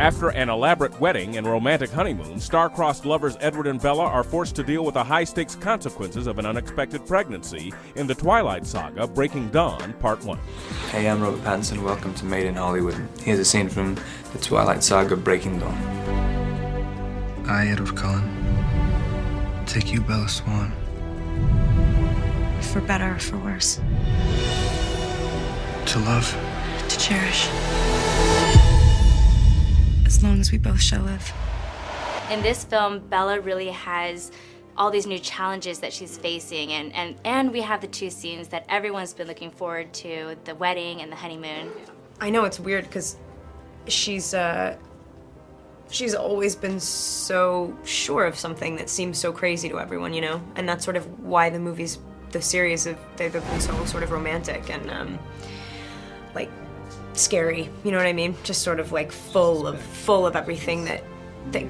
After an elaborate wedding and romantic honeymoon, star-crossed lovers Edward and Bella are forced to deal with the high-stakes consequences of an unexpected pregnancy in the Twilight Saga Breaking Dawn Part 1. Hey, I'm Robert Pattinson. Welcome to Made in Hollywood. Here's a scene from the Twilight Saga Breaking Dawn. I, Edward Cullen, take you, Bella Swan. For better or for worse. To love. To cherish. As long as we both shall live. In this film, Bella really has all these new challenges that she's facing, and we have the two scenes that everyone's been looking forward to, the wedding and the honeymoon. I know it's weird because she's always been so sure of something that seems so crazy to everyone, you know? And that's sort of why the series, they've been so sort of romantic and like scary, you know what I mean? Just sort of like full of everything that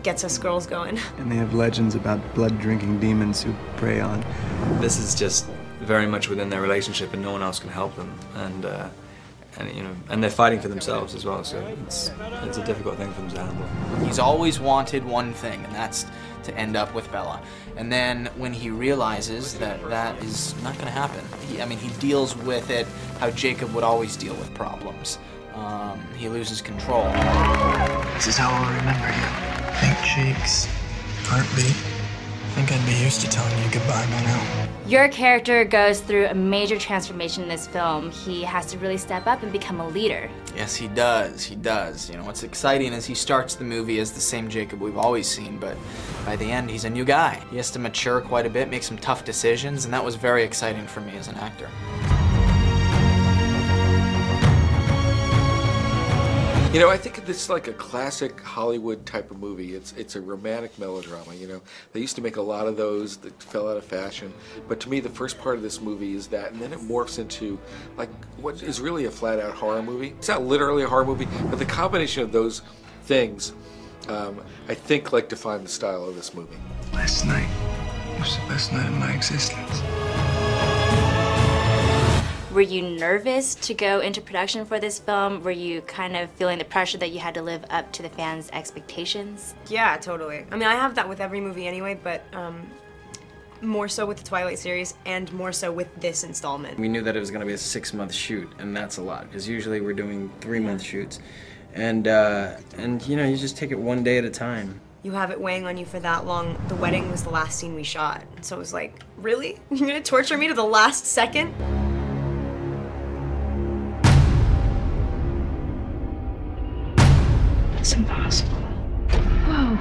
gets us girls going. And they have legends about blood-drinking demons who prey on. This is just very much within their relationship, and no one else can help them. And they're fighting for themselves as well. So it's a difficult thing for them to handle. He's always wanted one thing, and that's to end up with Bella. And then when he realizes that that is not going to happen, he deals with it how Jacob would always deal with problems. He loses control. This is how I'll remember you. Pink cheeks, heartbeat. I think I'd be used to telling you goodbye by now. Your character goes through a major transformation in this film. He has to really step up and become a leader. Yes, he does. He does. You know, what's exciting is he starts the movie as the same Jacob we've always seen, but by the end, he's a new guy. He has to mature quite a bit, make some tough decisions, and that was very exciting for me as an actor. You know, I think this is like a classic Hollywood type of movie. It's a romantic melodrama, you know. They used to make a lot of those that fell out of fashion. But to me, the first part of this movie is that, and then it morphs into like what is really a flat-out horror movie. It's not literally a horror movie, but the combination of those things, I think, like define the style of this movie. Last night was the best night of my existence. Were you nervous to go into production for this film? Were you kind of feeling the pressure that you had to live up to the fans' expectations? Yeah, totally. I mean, I have that with every movie anyway, but more so with the Twilight series and more so with this installment. We knew that it was going to be a 6-month shoot, and that's a lot, because usually we're doing 3-month shoots. And you know, you just take it one day at a time. You have it weighing on you for that long. The wedding was the last scene we shot. So it was like, really? You're gonna torture me to the last second? It's impossible. Whoa.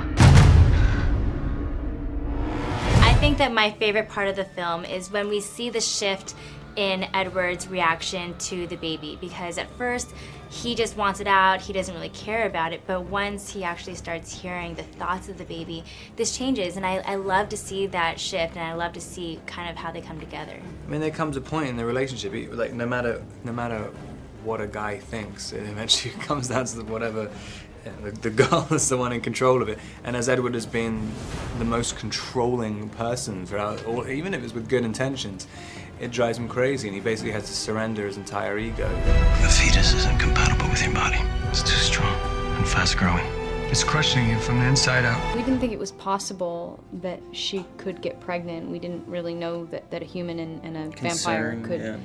I think that my favorite part of the film is when we see the shift in Edward's reaction to the baby, because at first he just wants it out, he doesn't really care about it, but once he actually starts hearing the thoughts of the baby, this changes, and I love to see that shift, and I love to see kind of how they come together. I mean, there comes a point in the relationship, like no matter what a guy thinks, it eventually comes down to whatever. The girl is the one in control of it, and as Edward has been the most controlling person throughout, or even if it's with good intentions, it drives him crazy, and he basically has to surrender his entire ego. The fetus isn't compatible with your body. It's too strong and fast-growing. It's crushing you from the inside out. We didn't think it was possible that she could get pregnant. We didn't really know that a human and a vampire could. Yeah.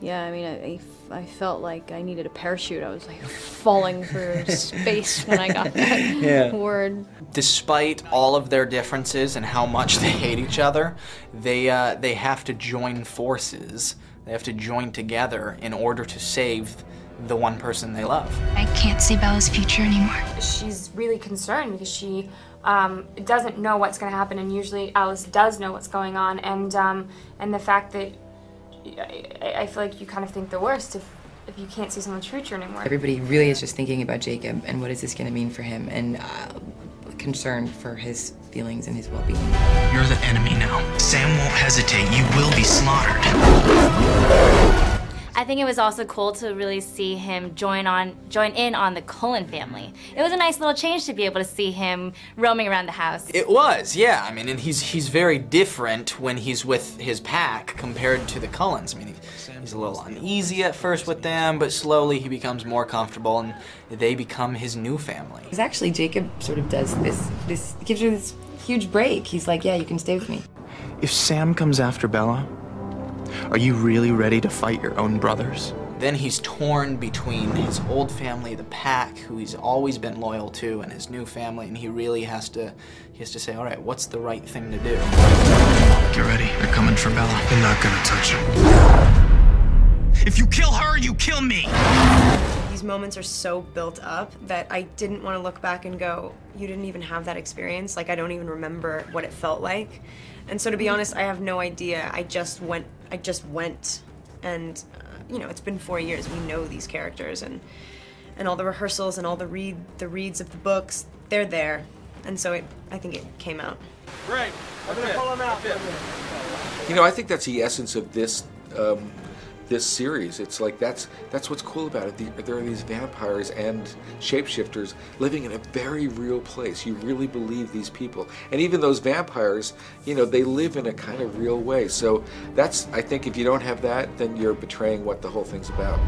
Yeah, I mean, I felt like I needed a parachute. I was like falling through space when I got that word. Despite all of their differences and how much they hate each other, they have to join forces. They have to join together in order to save the one person they love. I can't see Bella's future anymore. She's really concerned because she doesn't know what's going to happen, and usually Alice does know what's going on, and the fact that I feel like you kind of think the worst if you can't see someone's future anymore. Everybody really is just thinking about Jacob and what is this going to mean for him, and concerned for his feelings and his well-being. You're the enemy now. Sam won't hesitate. You will be slaughtered. I think it was also cool to really see him join in on the Cullen family. It was a nice little change to be able to see him roaming around the house. It was, yeah. I mean, and he's very different when he's with his pack compared to the Cullens. I mean, he's a little uneasy at first with them, but slowly he becomes more comfortable, and they become his new family. Because actually, Jacob sort of does this gives her this huge break. He's like, yeah, you can stay with me. If Sam comes after Bella, are you really ready to fight your own brothers? Then he's torn between his old family, the pack, who he's always been loyal to, and his new family, and he really has to say, all right, what's the right thing to do? Get ready, they're coming for Bella. They're not gonna touch her. If you kill her, you kill me! These moments are so built up that I didn't want to look back and go, you didn't even have that experience. Like, I don't even remember what it felt like. And so to be honest, I have no idea. I just went. And you know, it's been 4 years. We know these characters, and all the rehearsals and all the reads of the books, they're there. And so I think it came out. Great. I'm gonna pull him out. You know, I think that's the essence of this this series. It's like that's what's cool about it. There are these vampires and shapeshifters living in a very real place. You really believe these people, and even those vampires, you know, they live in a kind of real way. So that's, I think, if you don't have that, then you're betraying what the whole thing's about.